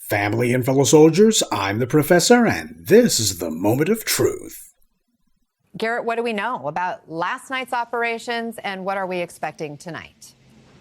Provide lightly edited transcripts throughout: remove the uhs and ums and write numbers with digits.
Family and fellow soldiers, I'm the professor, and this is the moment of truth. Garrett, what do we know about last night's operations, and what are we expecting tonight?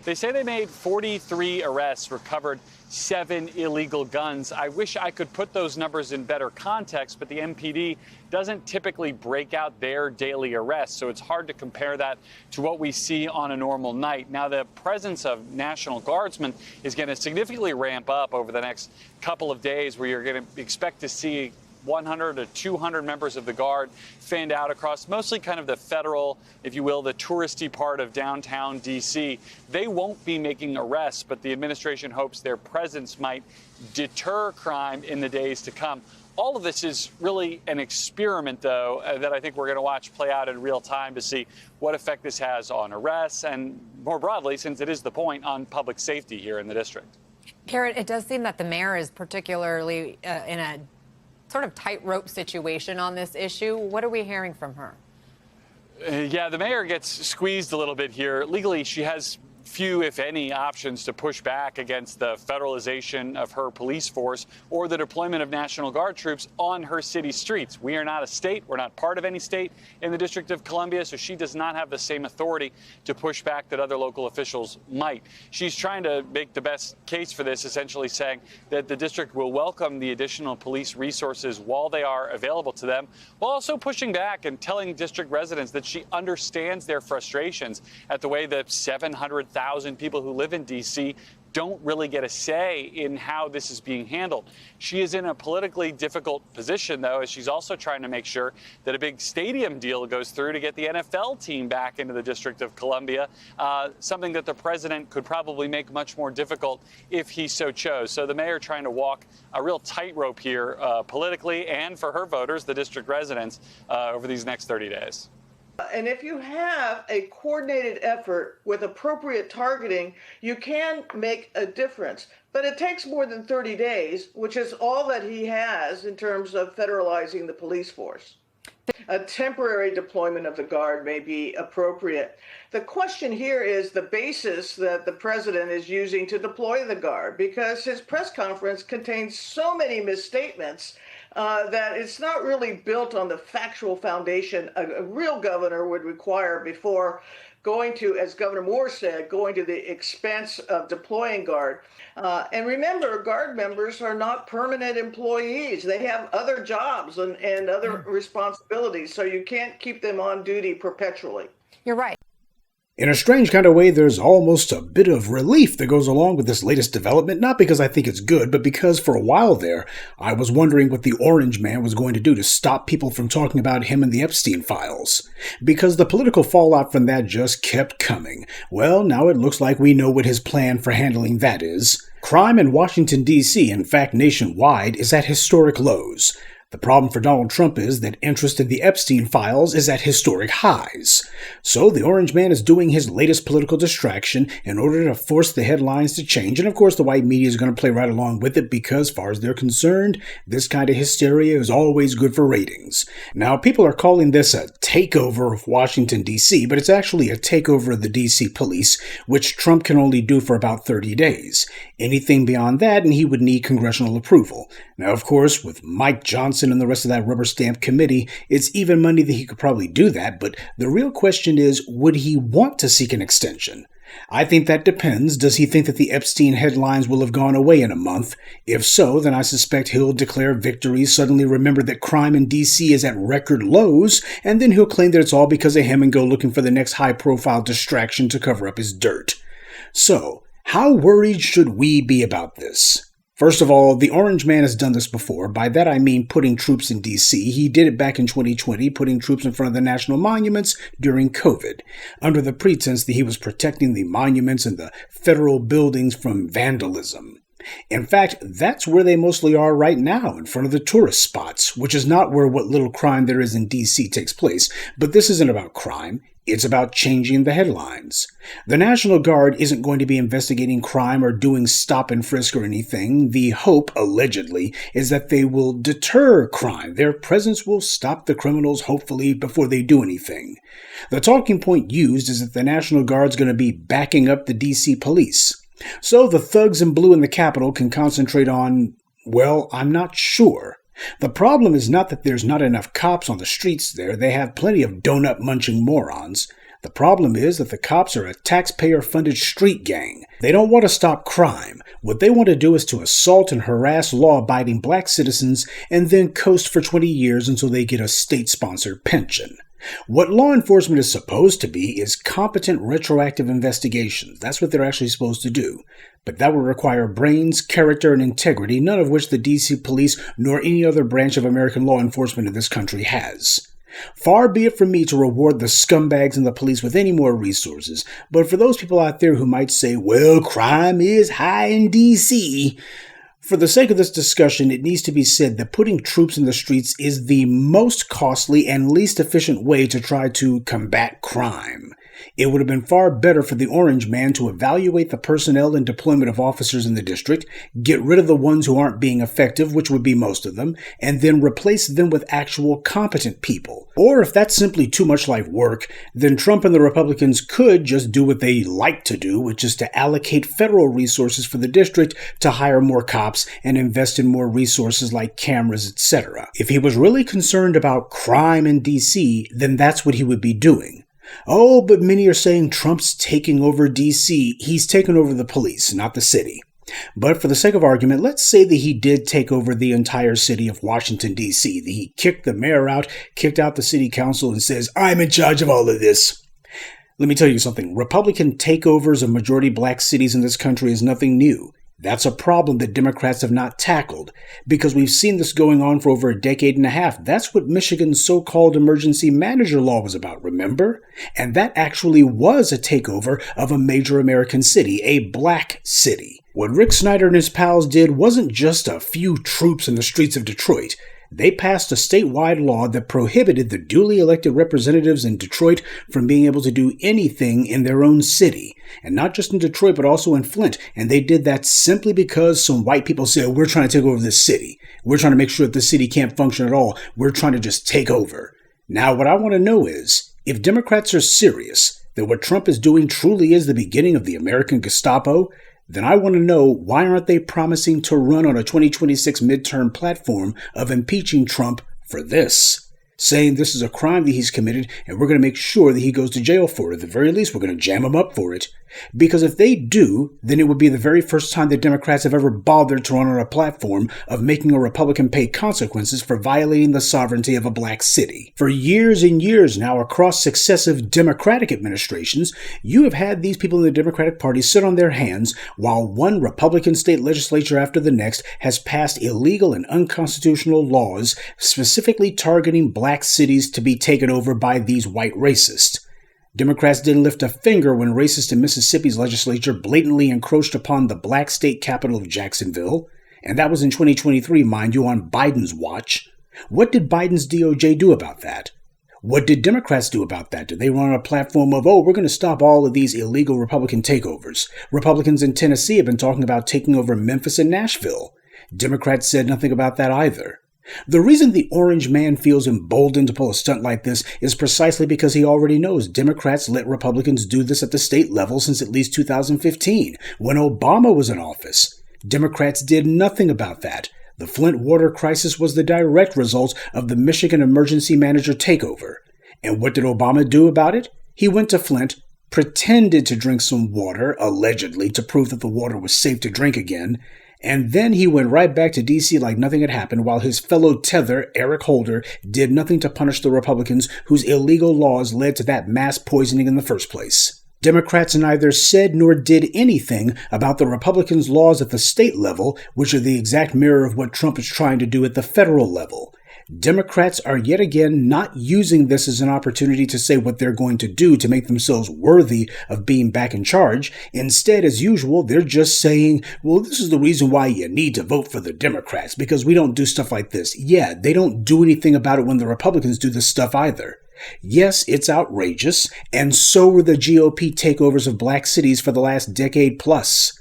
They say they made 43 arrests, recovered 7 illegal guns. I wish I could put those numbers in better context, but the MPD doesn't typically break out their daily arrests, so it's hard to compare that to what we see on a normal night. Now, the presence of National Guardsmen is going to significantly ramp up over the next couple of days, where you're going to expect to see 100 to 200 members of the Guard fanned out across mostly kind of the federal, if you will, the touristy part of downtown D.C. They won't be making arrests, but the administration hopes their presence might deter crime in the days to come. All of this is really an experiment, though, that I think we're going to watch play out in real time to see what effect this has on arrests and, more broadly, since it is the point, on public safety here in the district. Garrett, it does seem that the mayor is particularly in a sort of tightrope situation on this issue. What are we hearing from her? Yeah, the mayor gets squeezed a little bit here. Legally, she has few, if any, options to push back against the federalization of her police force or the deployment of National Guard troops on her city streets. We are not a state. We're not part of any state in the District of Columbia, so she does not have the same authority to push back that other local officials might. She's trying to make the best case for this, essentially saying that the district will welcome the additional police resources while they are available to them, while also pushing back and telling district residents that she understands their frustrations at the way that 700,000 people who live in D.C. don't really get a say in how this is being handled. She is in a politically difficult position, though, as she's also trying to make sure that a big stadium deal goes through to get the NFL team back into the District of Columbia, something that the president could probably make much more difficult if he so chose. So the mayor trying to walk a real tightrope here politically and for her voters, the district residents, over these next 30 days. And if you have a coordinated effort with appropriate targeting, you can make a difference. But it takes more than 30 days, which is all that he has in terms of federalizing the police force. A temporary deployment of the Guard may be appropriate. The question here is the basis that the president is using to deploy the Guard, because his press conference contains so many misstatements that it's not really built on the factual foundation a real governor would require before going to, as Governor Moore said, going to the expense of deploying Guard. And remember, Guard members are not permanent employees. They have other jobs and other responsibilities, so you can't keep them on duty perpetually. You're right. In a strange kind of way, there's almost a bit of relief that goes along with this latest development, not because I think it's good, but because for a while there, I was wondering what the Orange Man was going to do to stop people from talking about him and the Epstein files. Because the political fallout from that just kept coming. Well, now it looks like we know what his plan for handling that is. Crime in Washington, D.C., in fact nationwide, is at historic lows. The problem for Donald Trump is that interest in the Epstein files is at historic highs. So the Orange Man is doing his latest political distraction in order to force the headlines to change. And of course, the white media is going to play right along with it because, as far as they're concerned, this kind of hysteria is always good for ratings. Now, people are calling this a takeover of Washington, D.C., but it's actually a takeover of the D.C. police, which Trump can only do for about 30 days. Anything beyond that, and he would need congressional approval. Now, of course, with Mike Johnson and the rest of that rubber stamp committee, it's even money that he could probably do that, but the real question is, would he want to seek an extension? I think that depends. Does he think that the Epstein headlines will have gone away in a month? If so, then I suspect he'll declare victory, suddenly remember that crime in D.C. is at record lows, and then he'll claim that it's all because of him and go looking for the next high-profile distraction to cover up his dirt. So, how worried should we be about this? First of all, the Orange Man has done this before. By that I mean putting troops in D.C. He did it back in 2020, putting troops in front of the national monuments during COVID, under the pretense that he was protecting the monuments and the federal buildings from vandalism. In fact, that's where they mostly are right now, in front of the tourist spots, which is not where what little crime there is in D.C. takes place. But this isn't about crime. It's about changing the headlines. The National Guard isn't going to be investigating crime or doing stop and frisk or anything. The hope, allegedly, is that they will deter crime. Their presence will stop the criminals, hopefully, before they do anything. The talking point used is that the National Guard's going to be backing up the D.C. police. So the thugs in blue in the Capitol can concentrate on, Well, I'm not sure. The problem is not that there's not enough cops on the streets there. They have plenty of donut-munching morons. The problem is that the cops are a taxpayer-funded street gang. They don't want to stop crime. What they want to do is to assault and harass law-abiding black citizens and then coast for 20 years until they get a state-sponsored pension. What law enforcement is supposed to be is competent retroactive investigations. That's what they're actually supposed to do. But that would require brains, character, and integrity, none of which the D.C. police nor any other branch of American law enforcement in this country has. Far be it from me to reward the scumbags in the police with any more resources, but for those people out there who might say, well, crime is high in D.C., for the sake of this discussion, it needs to be said that putting troops in the streets is the most costly and least efficient way to try to combat crime. It would have been far better for the Orange Man to evaluate the personnel and deployment of officers in the district, get rid of the ones who aren't being effective, which would be most of them, and then replace them with actual competent people. Or if that's simply too much like work, then Trump and the Republicans could just do what they like to do, which is to allocate federal resources for the district to hire more cops and invest in more resources like cameras, etc. If he was really concerned about crime in D.C., then that's what he would be doing. Oh, but many are saying Trump's taking over D.C. He's taken over the police, not the city. But for the sake of argument, let's say that he did take over the entire city of Washington, D.C., that he kicked the mayor out, kicked out the city council, and says, I'm in charge of all of this. Let me tell you something. Republican takeovers of majority black cities in this country is nothing new. That's a problem that Democrats have not tackled, because we've seen this going on for over a decade and a half. That's what Michigan's so-called emergency manager law was about, remember? And that actually was a takeover of a major American city, a black city. What Rick Snyder and his pals did wasn't just a few troops in the streets of Detroit. They passed a statewide law that prohibited the duly elected representatives in Detroit from being able to do anything in their own city. And not just in Detroit, but also in Flint. And they did that simply because some white people said, we're trying to take over this city. We're trying to make sure that the city can't function at all. We're trying to just take over. Now, what I want to know is, if Democrats are serious that what Trump is doing truly is the beginning of the American Gestapo, then I want to know, why aren't they promising to run on a 2026 midterm platform of impeaching Trump for this? Saying this is a crime that he's committed and we're going to make sure that he goes to jail for it. At the very least, we're going to jam him up for it. Because if they do, then it would be the very first time that Democrats have ever bothered to run on a platform of making a Republican pay consequences for violating the sovereignty of a black city. For years and years now, across successive Democratic administrations, you have had these people in the Democratic Party sit on their hands while one Republican state legislature after the next has passed illegal and unconstitutional laws specifically targeting black cities to be taken over by these white racists. Democrats didn't lift a finger when racists in Mississippi's legislature blatantly encroached upon the black state capital of Jacksonville, and that was in 2023, mind you, on Biden's watch. What did Biden's DOJ do about that? What did Democrats do about that? Did they run on a platform of, we're going to stop all of these illegal Republican takeovers? Republicans in Tennessee have been talking about taking over Memphis and Nashville. Democrats said nothing about that either. The reason the Orange Man feels emboldened to pull a stunt like this is precisely because he already knows Democrats let Republicans do this at the state level since at least 2015, when Obama was in office. Democrats did nothing about that. The Flint water crisis was the direct result of the Michigan emergency manager takeover. And what did Obama do about it? He went to Flint, pretended to drink some water, allegedly, to prove that the water was safe to drink again, and then he went right back to D.C. like nothing had happened, while his fellow tether, Eric Holder, did nothing to punish the Republicans whose illegal laws led to that mass poisoning in the first place. Democrats neither said nor did anything about the Republicans' laws at the state level, which are the exact mirror of what Trump is trying to do at the federal level. Democrats are yet again not using this as an opportunity to say what they're going to do to make themselves worthy of being back in charge. Instead, as usual, they're just saying, well, this is the reason why you need to vote for the Democrats, because we don't do stuff like this. Yeah, they don't do anything about it when the Republicans do this stuff either. Yes, it's outrageous, and so were the GOP takeovers of black cities for the last decade plus.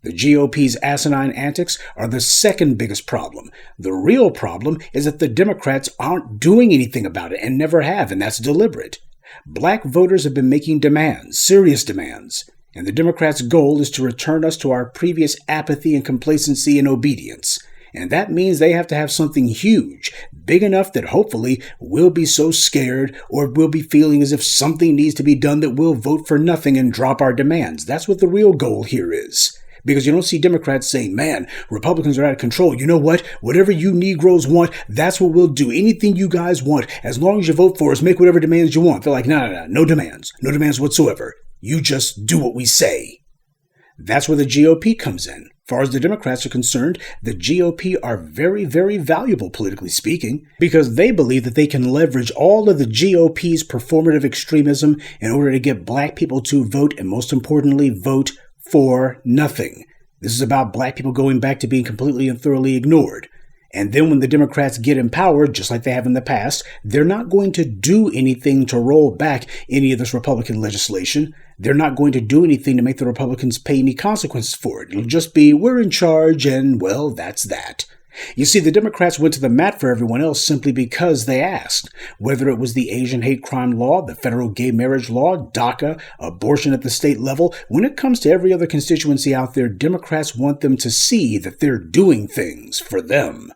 The GOP's asinine antics are the second biggest problem. The real problem is that the Democrats aren't doing anything about it and never have, and that's deliberate. Black voters have been making demands, serious demands, and the Democrats' goal is to return us to our previous apathy and complacency and obedience. And that means they have to have something huge, big enough that hopefully we'll be so scared or we'll be feeling as if something needs to be done that we'll vote for nothing and drop our demands. That's what the real goal here is. Because you don't see Democrats saying, man, Republicans are out of control. You know what? Whatever you Negroes want, that's what we'll do. Anything you guys want, as long as you vote for us, make whatever demands you want. They're like, no demands. No demands whatsoever. You just do what we say. That's where the GOP comes in. As far as the Democrats are concerned, the GOP are very, very valuable, politically speaking, because they believe that they can leverage all of the GOP's performative extremism in order to get black people to vote, and most importantly, vote for nothing. This is about black people going back to being completely and thoroughly ignored. And then when the Democrats get in power, just like they have in the past, they're not going to do anything to roll back any of this Republican legislation. They're not going to do anything to make the Republicans pay any consequences for it. It'll just be, we're in charge, and, well, that's that. You see, the Democrats went to the mat for everyone else simply because they asked. Whether it was the Asian hate crime law, the federal gay marriage law, DACA, abortion at the state level, when it comes to every other constituency out there, Democrats want them to see that they're doing things for them.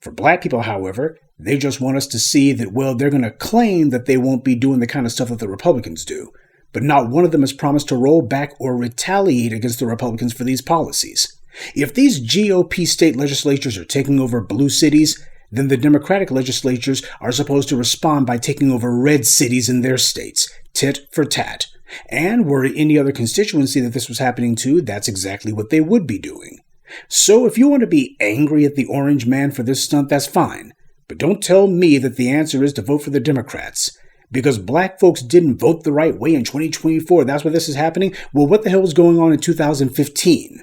For black people, however, they just want us to see that, well, they're going to claim that they won't be doing the kind of stuff that the Republicans do. But not one of them has promised to roll back or retaliate against the Republicans for these policies. If these GOP state legislatures are taking over blue cities, then the Democratic legislatures are supposed to respond by taking over red cities in their states, tit for tat. And were it any other constituency that this was happening to, that's exactly what they would be doing. So if you want to be angry at the orange man for this stunt, that's fine. But don't tell me that the answer is to vote for the Democrats. Because black folks didn't vote the right way in 2024, that's why this is happening? Well, what the hell was going on in 2015?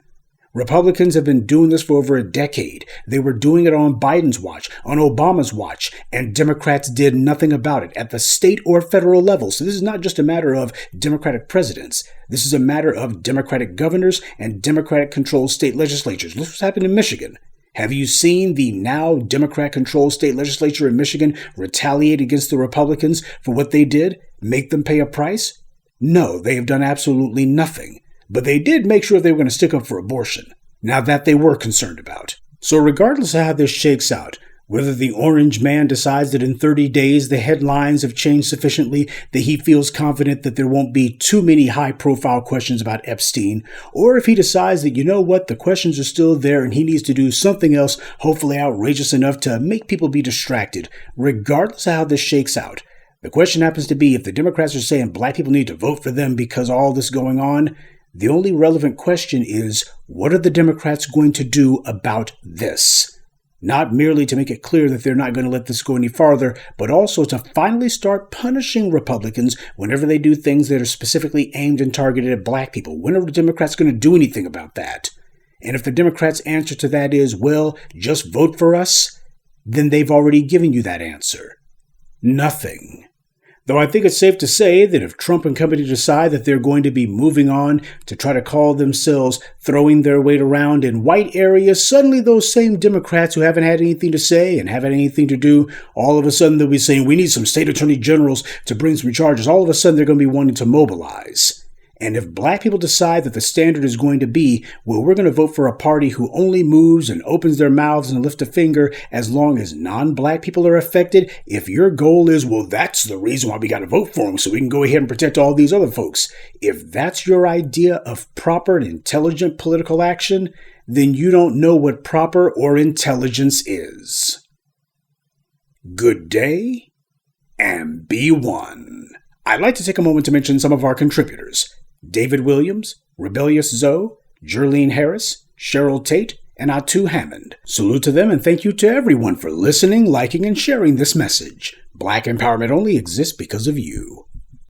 Republicans have been doing this for over a decade. They were doing it on Biden's watch, on Obama's watch, and Democrats did nothing about it at the state or federal level. So this is not just a matter of Democratic presidents. This is a matter of Democratic governors and Democratic-controlled state legislatures. Look what's happened in Michigan. Have you seen the now Democrat-controlled state legislature in Michigan retaliate against the Republicans for what they did? Make them pay a price? No, they have done absolutely nothing. But they did make sure they were going to stick up for abortion. Now that they were concerned about. So regardless of how this shakes out, whether the orange man decides that in 30 days the headlines have changed sufficiently that he feels confident that there won't be too many high-profile questions about Epstein, or if he decides that, you know what, the questions are still there and he needs to do something else, hopefully outrageous enough to make people be distracted, regardless of how this shakes out, the question happens to be if the Democrats are saying black people need to vote for them because of all this going on, the only relevant question is, what are the Democrats going to do about this? Not merely to make it clear that they're not going to let this go any farther, but also to finally start punishing Republicans whenever they do things that are specifically aimed and targeted at black people. When are the Democrats going to do anything about that? And if the Democrats' answer to that is, well, just vote for us, then they've already given you that answer. Nothing. Though I think it's safe to say that if Trump and company decide that they're going to be moving on to try to call themselves throwing their weight around in white areas, suddenly those same Democrats who haven't had anything to say and haven't had anything to do, all of a sudden they'll be saying, we need some state attorney generals to bring some charges. All of a sudden they're going to be wanting to mobilize. And if black people decide that the standard is going to be, well, we're going to vote for a party who only moves and opens their mouths and lifts a finger as long as non-black people are affected, if your goal is, well, that's the reason why we got to vote for them so we can go ahead and protect all these other folks, if that's your idea of proper and intelligent political action, then you don't know what proper or intelligence is. Good day, and be one. I'd like to take a moment to mention some of our contributors. David Williams, Rebellious Zoe, Jerlene Harris, Cheryl Tate, and Atu Hammond. Salute to them and thank you to everyone for listening, liking, and sharing this message. Black empowerment only exists because of you.